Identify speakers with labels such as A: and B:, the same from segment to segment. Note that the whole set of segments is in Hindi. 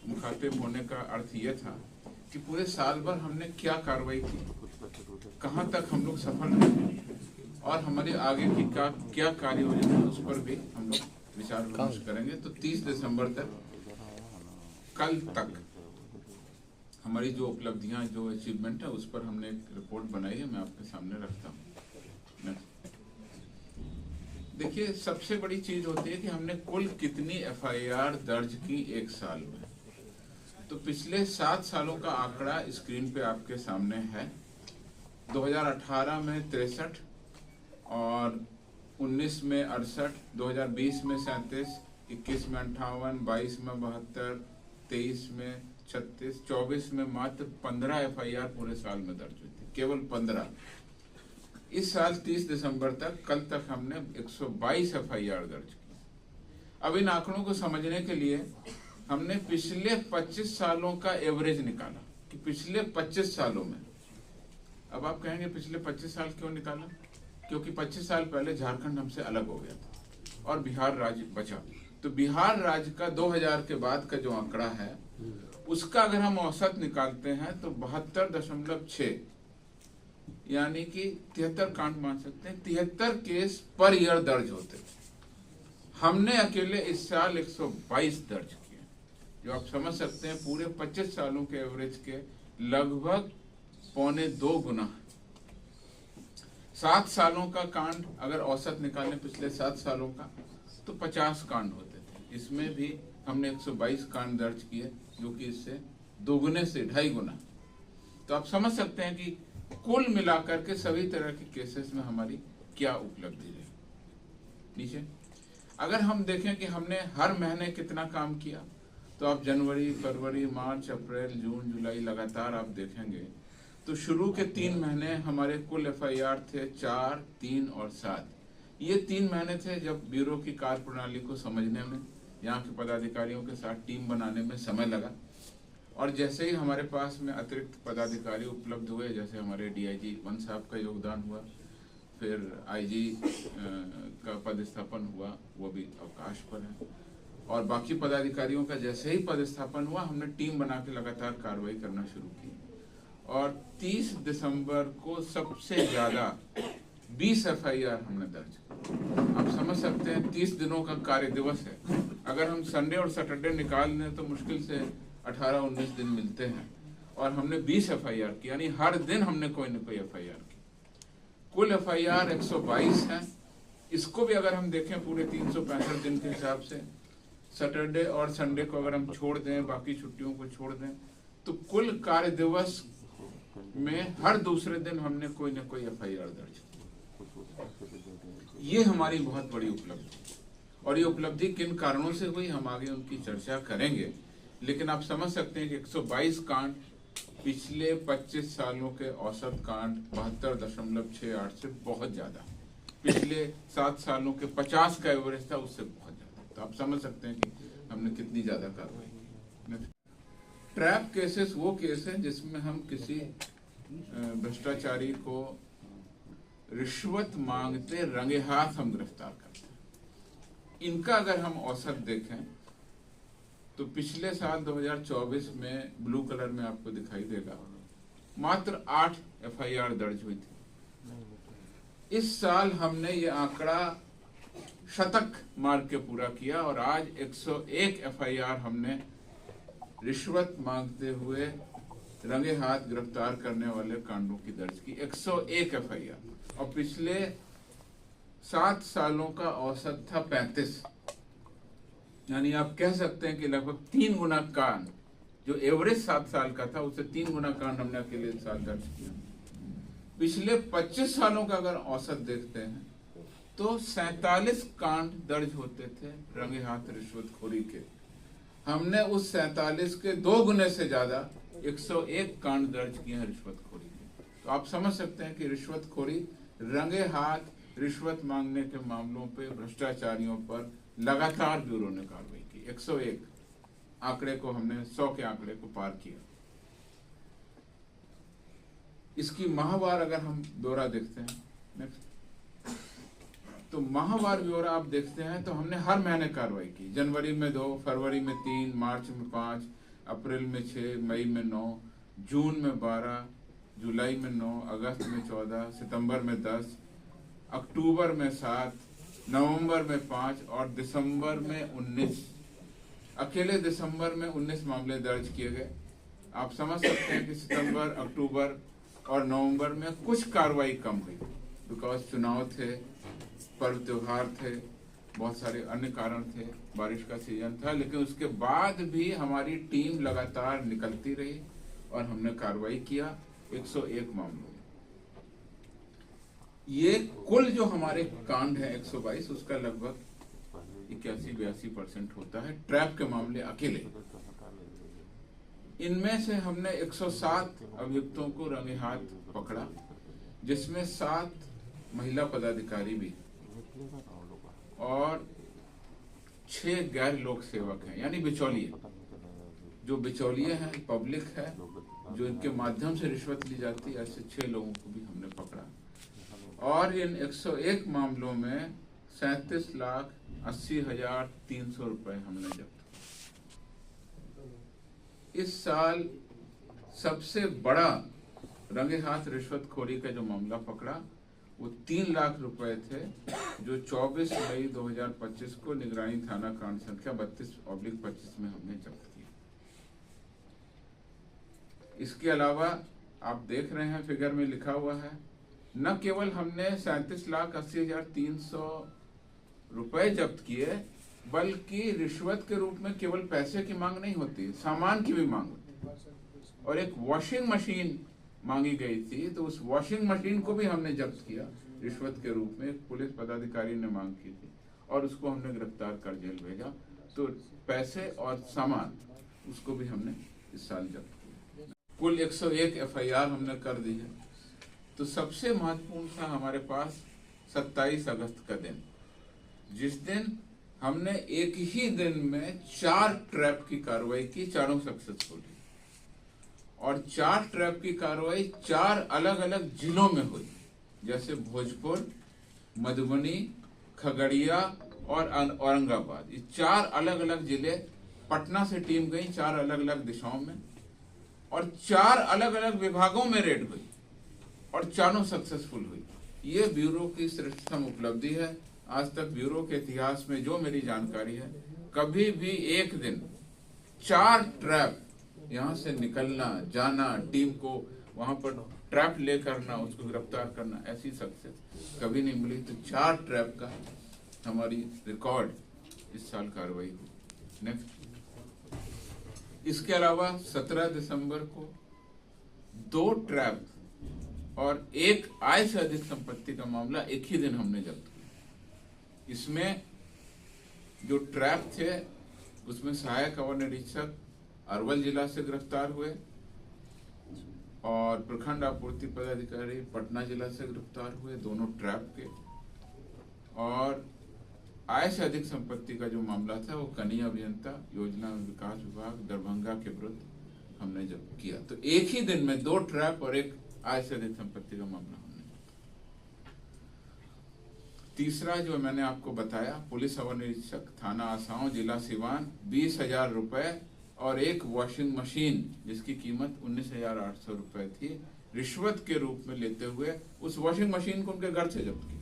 A: मुखातिब होने का अर्थ ये था कि पूरे साल भर हमने क्या कार्रवाई की, कहाँ तक हम लोग सफल रहे और हमारे आगे की क्या कार्य योजना है, उस पर भी हम लोग विचार विमर्श करेंगे। तो 30 दिसंबर तक, कल तक हमारी जो उपलब्धियां, जो अचीवमेंट है, उस पर हमने एक रिपोर्ट बनाई है, मैं आपके सामने रखता हूँ। देखिए, सबसे बड़ी चीज होती है कि हमने कुल कितनी एफआईआर दर्ज की एक साल में। तो पिछले 7 सालों का आंकड़ा स्क्रीन पे आपके सामने है। 2018 में 63 और 19 में 68, 2020 में 37, 21 में 58, 22 में 72, 23 में 36, 24 में मात्र 15 एफआईआर पूरे साल में दर्ज हुई थी, केवल 15। इस साल 30 दिसंबर तक, कल तक हमने 122 एफआईआर दर्ज की। अब इन आंकड़ों को समझने के लिए हमने पिछले 25 सालों का एवरेज निकाला कि पिछले 25 सालों में, अब आप कहेंगे पिछले 25 साल क्यों निकाला? क्योंकि 25 साल पहले झारखंड हमसे अलग हो गया था और बिहार राज्य बचा। तो बिहार राज्य का 2000 के बाद का जो आंकड़ा है, उसका अगर हम औसत निकालते हैं तो 72.6, यानी कि 73 कांड मान सकते हैं, 73 केस पर ईयर दर्ज होते थे। हमने अकेले इस साल 122 दर्ज किए, जो आप समझ सकते हैं पूरे 25 सालों के एवरेज के लगभग 1.25 गुना। 7 सालों का कांड अगर औसत निकालें पिछले 7 सालों का, तो 50 कांड होते थे। इसमें भी हमने 122 कांड दर्ज किए, जो कि इससे दोगुने से 2.5 गुना। तो आप समझ सकते हैं कि कुल मिलाकर के सभी तरह के केसेस में हमारी क्या उपलब्धि रही। नीचे अगर हम देखें कि हमने हर महीने कितना काम किया, तो आप जनवरी, फरवरी, मार्च, अप्रैल, जून, जुलाई लगातार आप देखेंगे तो शुरू के 3 महीने हमारे कुल एफआईआर थे 4, 3 और 7। ये 3 महीने थे जब ब्यूरो की कार्य प्रणाली को समझने में, यहाँ के पदाधिकारियों के साथ टीम बनाने में समय लगा। और जैसे ही हमारे पास में अतिरिक्त पदाधिकारी उपलब्ध हुए, जैसे हमारे डीआईजी वन साहब का योगदान हुआ, फिर आईजी का पदस्थापन हुआ, वो भी अवकाश पर है, और बाकी पदाधिकारियों का जैसे ही पदस्थापन हुआ, हमने टीम बना के लगातार कार्रवाई करना शुरू की। और 30 दिसंबर को सबसे ज्यादा 20 एफआईआर हमने दर्ज की। आप समझ सकते हैं 30 दिनों का कार्य दिवस है, अगर हम संडे और सैटरडे निकाल लें तो मुश्किल से 18-19 दिन मिलते हैं, और हमने 20 एफआईआर की, यानी हर दिन हमने कोई न कोई एफआईआर की। कुल एफआईआर 122 है। इसको भी अगर हम देखें पूरे 365 दिन के हिसाब से, सैटरडे और संडे को अगर हम छोड़ दें, बाकी छुट्टियों को छोड़ दें, तो कुल कार्य दिवस में हर दूसरे दिन हमने कोई न कोई एफआईआर दर्ज की। ये हमारी बहुत बड़ी उपलब्धि, और ये उपलब्धि किन कारणों से हुई हम आगे उनकी चर्चा करेंगे। लेकिन आप समझ सकते हैं कि 122 कांड पिछले 25 सालों के औसत कांड 72.68 से बहुत ज्यादा, पिछले 7 सालों के 50 का एवरेज था उससे बहुत ज्यादा। तो आप समझ सकते हैं कि हमने कितनी ज्यादा कार्रवाई की। ट्रैप केसेस वो केस है जिसमें हम किसी भ्रष्टाचारी को रिश्वत मांगते रंगे हाथ हम गिरफ्तार करते हैं। इनका अगर हम औसत देखें तो पिछले साल 2024 में ब्लू कलर में आपको दिखाई देगा, मात्र 8 एफआईआर दर्ज हुई थी। इस साल हमने ये आंकड़ा शतक मार के पूरा किया, और आज 101 एफआईआर हमने रिश्वत मांगते हुए रंगे हाथ गिरफ्तार करने वाले कांडों की दर्ज की। 101 एफआईआर, और पिछले 7 सालों का औसत था 35, यानी आप कह सकते हैं कि लगभग 3 गुना कांड, जो एवरेज 7 साल का था उससे 3 गुना कांड हमने अकेले इस साल दर्ज किया। पिछले 25 सालों का अगर औसत देखते हैं तो 47 कांड दर्ज होते थे रंगे हाथ रिश्वतखोरी के। हमने उस 47 के 2 गुने से ज्यादा 101 कांड दर्ज किए हैं रिश्वतखोरी के। तो आप समझ सकते हैं कि रिश्वतखोरी, रंगे हाथ रिश्वत मांगने के मामलों पे, भ्रष्टाचारियों पर लगातार ब्यूरो ने कार्रवाई की। 101 आंकड़े को हमने 100 के आंकड़े को पार किया। इसकी माहवार अगर हम ब्यौरा देखते हैं, नेक्स्ट, तो माहवार ब्यौरा आप देखते हैं तो हमने हर महीने कार्रवाई की। जनवरी में 2, फरवरी में 3, मार्च में 5, अप्रैल में 6, मई में 9, जून में 12, जुलाई में 9, अगस्त में 14, सितंबर में 10, अक्टूबर में 7, नवंबर में 5 और दिसंबर में 19। अकेले दिसंबर में 19 मामले दर्ज किए गए। आप समझ सकते हैं कि सितंबर, अक्टूबर और नवंबर में कुछ कार्रवाई कम हुई, बिकॉज चुनाव थे, पर्व त्योहार थे, बहुत सारे अन्य कारण थे, बारिश का सीजन था, लेकिन उसके बाद भी हमारी टीम लगातार निकलती रही और हमने कार्रवाई किया 101 मामलों में। ये कुल जो हमारे कांड है 122, उसका लगभग 81-82% होता है ट्रैप के मामले अकेले। इनमें से हमने 107 अभियुक्तों को रंगे हाथ पकड़ा, जिसमें 7 महिला पदाधिकारी भी और 6 गैर लोक सेवक हैं, यानी बिचौलिए। जो बिचौलिए हैं, पब्लिक है, जो इनके माध्यम से रिश्वत ली जाती है, ऐसे 6 लोगों को भी हमने पकड़ा। और इन 101 मामलों में 37,80,300 रुपए हमने जब्त। इस साल सबसे बड़ा रंगे हाथ रिश्वतखोरी का जो मामला पकड़ा वो 3 लाख रुपए थे, जो 24 मई 2025 को निगरानी थाना कांड संख्या 32/25 में हमने जब्त किया। इसके अलावा आप देख रहे हैं फिगर में लिखा हुआ है, न केवल हमने 37,80,300 रुपए जब्त किए, बल्कि रिश्वत के रूप में केवल पैसे की मांग नहीं होती, सामान की भी मांग होती। और एक वॉशिंग मशीन मांगी गई थी, तो उस वॉशिंग मशीन को भी हमने जब्त किया रिश्वत के रूप में। एक पुलिस पदाधिकारी ने मांग की थी और उसको हमने गिरफ्तार कर जेल भेजा। तो पैसे और सामान उसको भी हमने इस साल जब्त किया। कुल 101 FIR हमने कर दी है। तो सबसे महत्वपूर्ण था हमारे पास 27 अगस्त का दिन, जिस दिन हमने एक ही दिन में 4 ट्रैप की कार्रवाई की, चारों सक्सेसफुल। और 4 ट्रैप की कार्रवाई 4 अलग अलग जिलों में हुई, जैसे भोजपुर, मधुबनी, खगड़िया और औरंगाबाद। ये 4 अलग अलग जिले, पटना से टीम गई 4 अलग अलग दिशाओं में, और 4 अलग अलग विभागों में रेड हुई और चारों सक्सेसफुल हुई। ये ब्यूरो की श्रेष्ठतम उपलब्धि है। आज तक ब्यूरो के इतिहास में जो मेरी जानकारी है, कभी भी एक दिन 4 ट्रैप, यहाँ से निकलना, जाना, टीम को वहां पर ट्रैप ले करना, उसको गिरफ्तार करना, ऐसी सक्सेस कभी नहीं मिली। तो 4 ट्रैप का हमारी रिकॉर्ड इस साल कार्रवाई हुई। नेक्स्ट, इसके अलावा 17 दिसंबर को 2 ट्रैप और 1 आय से अधिक संपत्ति का मामला एक ही दिन हमने जब्त किया। इसमें जो ट्रैप थे उसमें सहायक अवर निरीक्षक अरवल जिला से गिरफ्तार हुए और प्रखंड आपूर्ति पदाधिकारी पटना जिला से गिरफ्तार हुए, दोनों ट्रैप के। और आय से अधिक संपत्ति का जो मामला था वो कनीय अभियंता योजना विकास विभाग दरभंगा के विरुद्ध हमने जब्त किया। तो एक ही दिन में 2 ट्रैप और 1 आय से अधिक संपत्ति का मामला हमने। तीसरा जो मैंने आपको बताया, पुलिस अवर निरीक्षक थाना आसाओं जिला सिवान 20,000 रुपए और 1 वॉशिंग मशीन जिसकी कीमत 19,800 रुपए थी, रिश्वत के रूप में लेते हुए उस वॉशिंग मशीन को उनके घर से जब्त किया।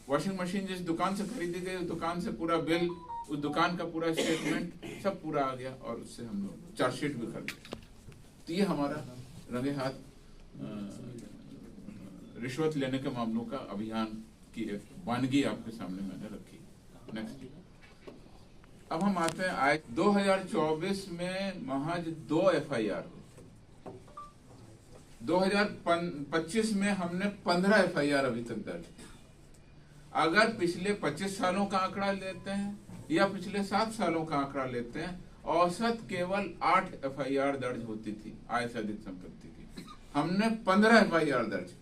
A: वॉशिंग मशीन जिस दुकान से खरीदी गई, उस दुकान से पूरा बिल, उस दुकान का पूरा स्टेटमेंट सब पूरा आ गया और उससे हम लोग चार्जशीट भी कर दिया। तो ये हमारा रंगे हाथ रिश्वत लेने के मामलों का अभियान की एक वानगी आपके सामने मैंने रखी। नेक्स्ट, अब हम आते हैं आज 2024 में महज 2 FIR हुई। 2025 में हमने 15 FIR अभी तक दर्ज की। अगर पिछले 25 सालों का आंकड़ा लेते हैं या पिछले 7 सालों का आंकड़ा लेते हैं, औसत केवल 8 FIR दर्ज होती थी आय से अधिक संपत्ति की। हमने 15 FIR दर्ज की,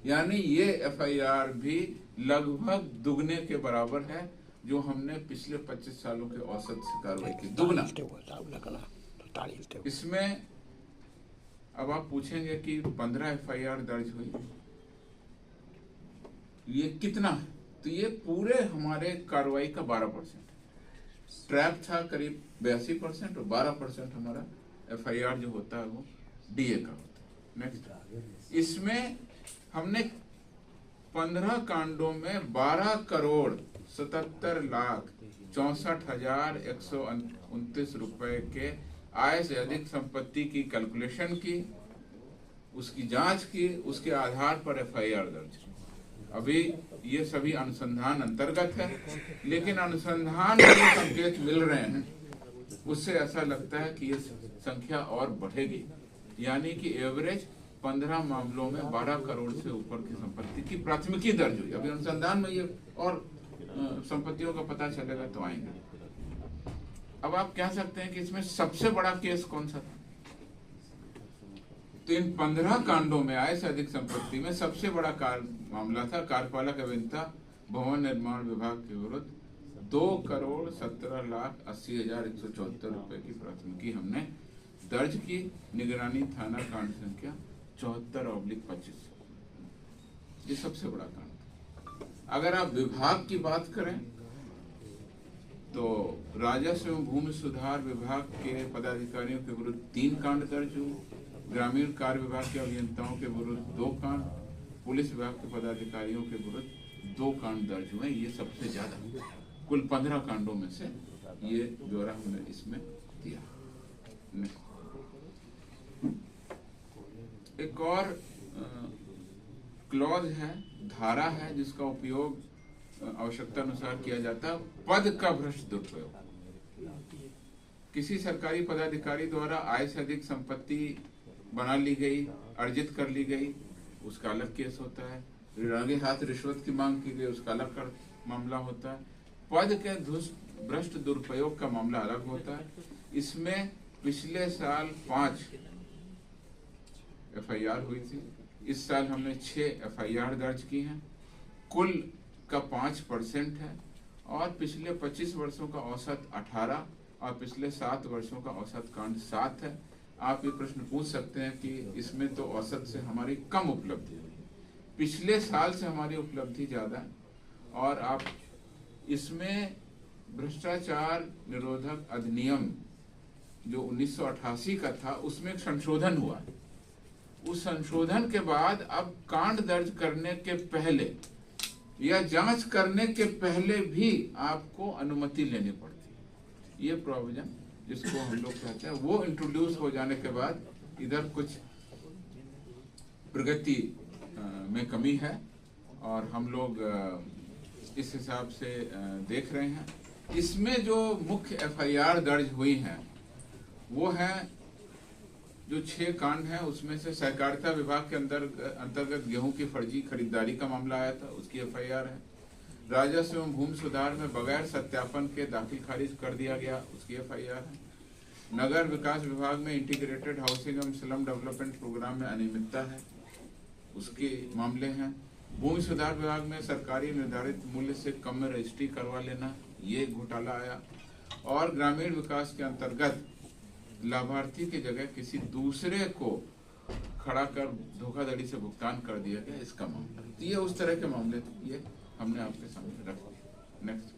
A: यानी ये FIR भी लगभग दुगने के बराबर है जो हमने पिछले 25 सालों के औसत से कार्रवाई की, दुगना। इसमें अब आप पूछेंगे कि 15 FIR दर्ज हुई, ये कितना है? तो ये पूरे हमारे कार्रवाई का 12%। ट्रैप था करीब 82% और 12% हमारा FIR जो होता है वो DA का होता है। नेक्स्ट, इसमें हमने 15 कांडों में 12,77,64,129 रुपए के आय से अधिक संपत्ति की कैलकुलेशन की, उसकी जांच की, उसके आधार पर FIR दर्ज की। अभी ये सभी अनुसंधान अंतर्गत है, लेकिन अनुसंधान में जो संकेत मिल रहे हैं उससे ऐसा लगता है कि ये संख्या और बढ़ेगी, यानी कि एवरेज 15 मामलों में 12 करोड़ से ऊपर की संपत्ति की प्राथमिकी दर्ज हुई। अभी अनुसंधान में ये और संपत्तियों का पता चलेगा तो आएंगे। अब आप कह सकते हैं कि इसमें सबसे बड़ा केस कौन सा था? तो इन 15 कांडों में आय से अधिक संपत्ति में सबसे बड़ा मामला था कार्यपालक अभियंता भवन निर्माण विभाग के विरुद्ध 2,17,80,174 रुपए की प्राथमिकी हमने दर्ज की। निगरानी थाना कांड संख्या 74/25। ये सबसे बड़ा कांड था। अगर आप विभाग की बात करें तो राजस्व एवं भूमि सुधार विभाग के पदाधिकारियों के विरुद्ध 3 कांड दर्ज हुए, ग्रामीण कार्य विभाग के अभियंताओं के विरुद्ध 2 कांड, पुलिस विभाग के पदाधिकारियों के विरुद्ध 2 कांड दर्ज हुए। ये सबसे ज्यादा, कुल 15 कांडों में से ये ब्यौरा हमने इसमें दिया। एक और क्लॉज है, धारा है, जिसका उपयोग आवश्यकता अनुसार किया जाता है, पद का भ्रष्ट दुरुपयोग। किसी सरकारी पदाधिकारी द्वारा आय से अधिक संपत्ति बना ली गई, अर्जित कर ली गई, उसका अलग केस होता है। रंगे हाथ रिश्वत की मांग की गई, उसका अलग मामला होता है। पद के भ्रष्ट दुरुपयोग का मामला अलग होता है। इसमें पिछले साल 5 FIR हुई थी, इस साल हमने 6 FIR दर्ज की हैं। कुल का 5% है और पिछले 25 वर्षों का औसत 18 और पिछले 7 वर्षों का औसत कांड 7 है। आप ये प्रश्न पूछ सकते हैं कि इसमें तो औसत से हमारी कम उपलब्धि हुई, पिछले साल से हमारी उपलब्धि ज्यादा है। और आप इसमें भ्रष्टाचार निरोधक अधिनियम जो 1988 का था, उसमें एक संशोधन हुआ। उस संशोधन के बाद अब कांड दर्ज करने के पहले या जांच करने के पहले भी आपको अनुमति लेनी पड़ती है। ये प्रोविजन जिसको हम लोग कहते हैं वो इंट्रोड्यूस हो जाने के बाद इधर कुछ प्रगति में कमी है और हम लोग इस हिसाब से देख रहे हैं। इसमें जो मुख्य FIR दर्ज हुई हैं वो है जो 6 कांड हैं, उसमें से सहकारिता विभाग के अंतर्गत गेहूं की फर्जी खरीदारी का मामला आया था, उसकी FIR है। राजस्व एवं भूमि सुधार में बगैर सत्यापन के दाखिल खारिज कर दिया गया, उसकी FIR है। नगर विकास विभाग में इंटीग्रेटेड हाउसिंग एवं स्लम डेवलपमेंट प्रोग्राम में अनियमितता है, उसके मामले हैं। भूमि सुधार विभाग में सरकारी निर्धारित मूल्य से कम में रजिस्ट्री करवा लेना, ये घोटाला आया। और ग्रामीण विकास के अंतर्गत लाभार्थी की जगह किसी दूसरे को खड़ा कर धोखाधड़ी से भुगतान कर दिया गया, इसका मामला। ये उस तरह के मामले ये हमने आपके सामने रख दिए। नेक्स्ट।